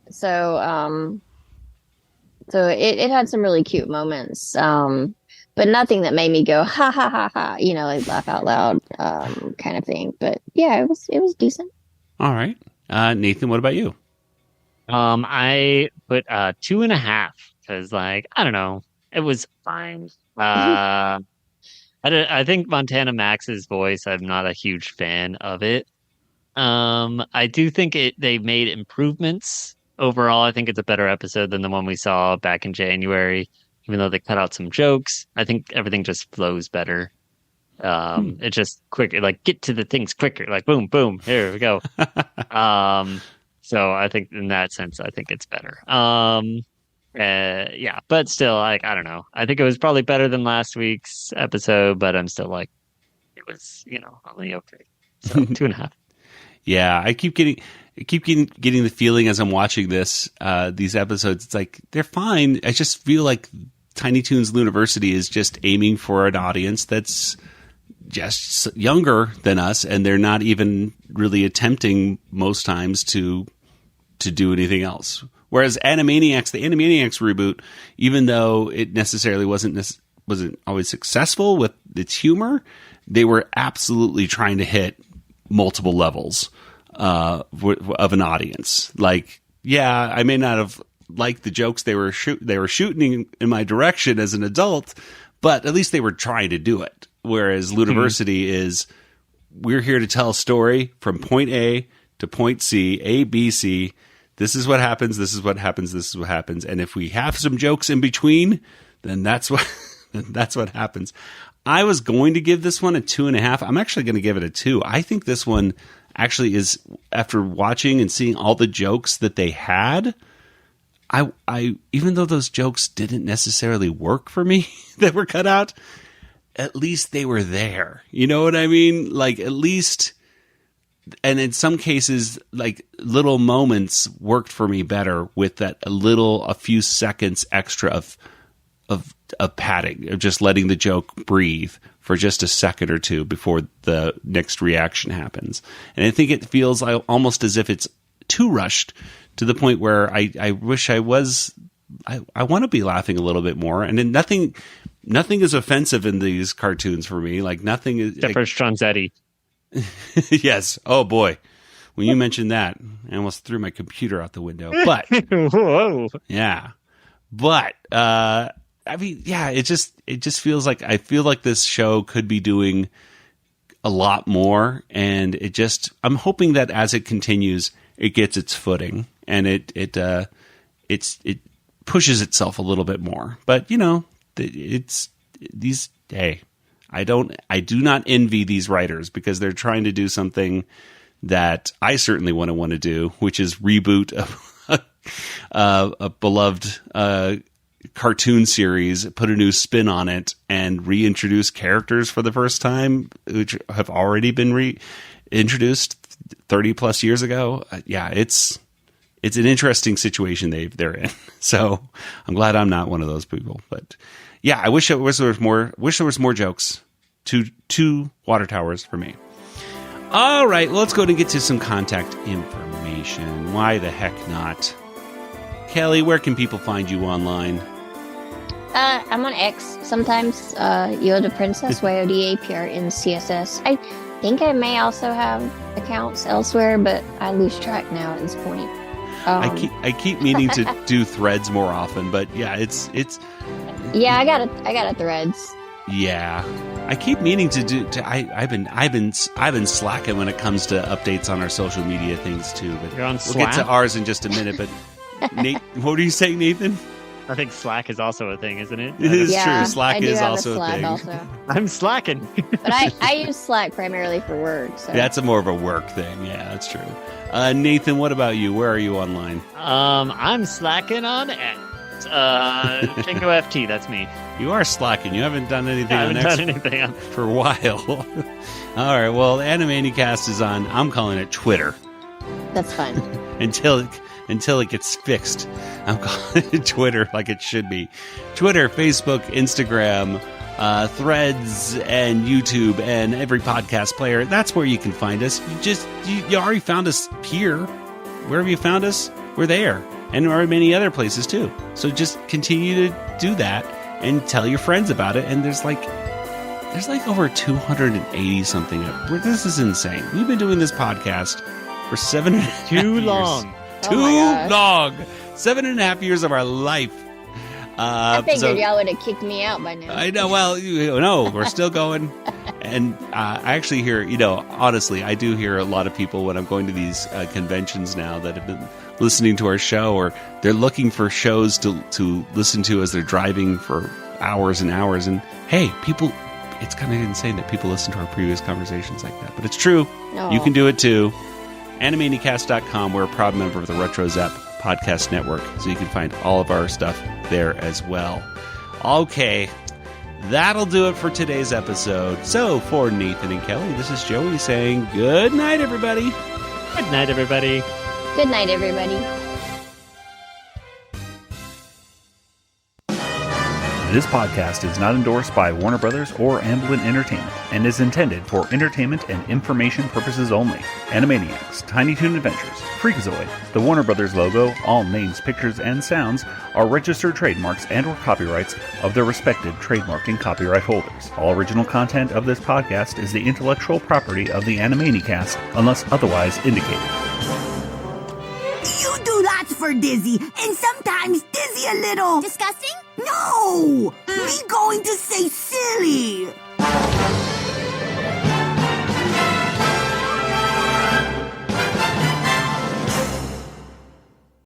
So it had some really cute moments, but nothing that made me go ha ha ha ha, like laugh out loud, kind of thing. But yeah, it was decent. All right, Nathan, what about you? I put 2.5 because, like, I don't know, it was fine. I think Montana Max's voice, I'm not a huge fan of it. I do think they made improvements. Overall, I think it's a better episode than the one we saw back in January, even though they cut out some jokes. I think everything just flows better. It's just quicker, like get to the things quicker, like boom, boom, here we go. So I think in that sense, I think it's better. Yeah, but still, like, I don't know. I think it was probably better than last week's episode, but I'm still like, it was, only okay. So 2.5. Yeah, I keep getting the feeling as I'm watching these episodes. It's like they're fine. I just feel like Tiny Toons Looniversity is just aiming for an audience that's just younger than us, and they're not even really attempting most times to do anything else. Whereas Animaniacs, the Animaniacs reboot, even though it necessarily wasn't always successful with its humor, they were absolutely trying to hit multiple levels of an audience. Like, yeah, I may not have liked the jokes they were shooting in my direction as an adult, but at least they were trying to do it. Whereas Looniversity is, we're here to tell a story from point A to point C, A, B, C. This is what happens. This is what happens. This is what happens. And if we have some jokes in between, then that's what happens. I was going to give this one a 2.5. I'm actually going to give it a 2. I think this one actually is, after watching and seeing all the jokes that they had, I even though those jokes didn't necessarily work for me that were cut out, at least they were there. You know what I mean? Like, at least, and in some cases, like, little moments worked for me better with that a few seconds extra of padding, of just letting the joke breathe for just a second or two before the next reaction happens. And I think it feels almost as if it's too rushed, to the point where I wish I was. I want to be laughing a little bit more. And then nothing is offensive in these cartoons for me. Like, nothing is. Except for Stronzetti. Yes. Oh boy. When you mentioned that, I almost threw my computer out the window. But whoa. Yeah. But I mean, yeah, it just feels like, I feel like this show could be doing a lot more, and I'm hoping that as it continues, it gets its footing, and it pushes itself a little bit more. But you know, I do not envy these writers, because they're trying to do something that I certainly want to do, which is reboot a beloved cartoon series, put a new spin on it, and reintroduce characters for the first time, which have already been reintroduced 30 plus years ago. Yeah, it's an interesting situation they're in. So I'm glad I'm not one of those people. But yeah, I wish there was more jokes. Two water towers for me. All right, well, let's go and get to some contact information. Why the heck not? Kelly, where can people find you online? I'm on X. Sometimes Yoda Princess, YODAPR in CSS. I think I may also have accounts elsewhere, but I lose track now at this point. I keep meaning to do Threads more often, but yeah, it's. Yeah, I got a Threads. Yeah, I keep meaning to do. I've been slacking when it comes to updates on our social media things too. But You're on we'll Slack? get to ours in just a minute. But Nate, what are you saying, Nathan? I think Slack is also a thing, isn't it? It is Yeah, true. Slack I do is have also Slack a thing. Also. I'm slacking. But I use Slack primarily for work. So. That's more of a work thing. Yeah, that's true. Nathan, what about you? Where are you online? I'm slacking on X. Jingo FT, that's me. You are slacking. You haven't done anything I on haven't X done anything. for a while. All right. Well, Animanicast is on. I'm calling it Twitter. That's fun. until it gets fixed. I'm calling it Twitter like it should be. Twitter, Facebook, Instagram, Threads, and YouTube, and every podcast player. That's where you can find us. You already found us here. Wherever you found us, we're there. And there are many other places too. So just continue to do that and tell your friends about it. And there's like over 280 something. This is insane. We've been doing this podcast for 7.5 years. Too long. Too long. 7.5 years of our life. I figured y'all would have kicked me out by now. I know. Well, no, we're still going. And I actually hear, honestly, I do hear a lot of people when I'm going to these conventions now that have been listening to our show, or they're looking for shows to listen to as they're driving for hours and hours. And hey, people, it's kind of insane that people listen to our previous conversations like that. But it's true. No. You can do it too. Animanicast.com. We're a proud member of the Retro Zap Podcast Network, so you can find all of our stuff there as well. Okay, that'll do it for today's episode. So for Nathan and Kelly, this is Joey saying good night, everybody. Good night, everybody. Good night, everybody. This podcast is not endorsed by Warner Brothers or Amblin Entertainment and is intended for entertainment and information purposes only. Animaniacs, Tiny Toon Adventures, Freakazoid, the Warner Brothers logo, all names, pictures, and sounds are registered trademarks and/or copyrights of their respective trademark and copyright holders. All original content of this podcast is the intellectual property of the Animanicast unless otherwise indicated. You do lots for Dizzy, and sometimes Dizzy a little... Disgusting? No! Me going to say silly!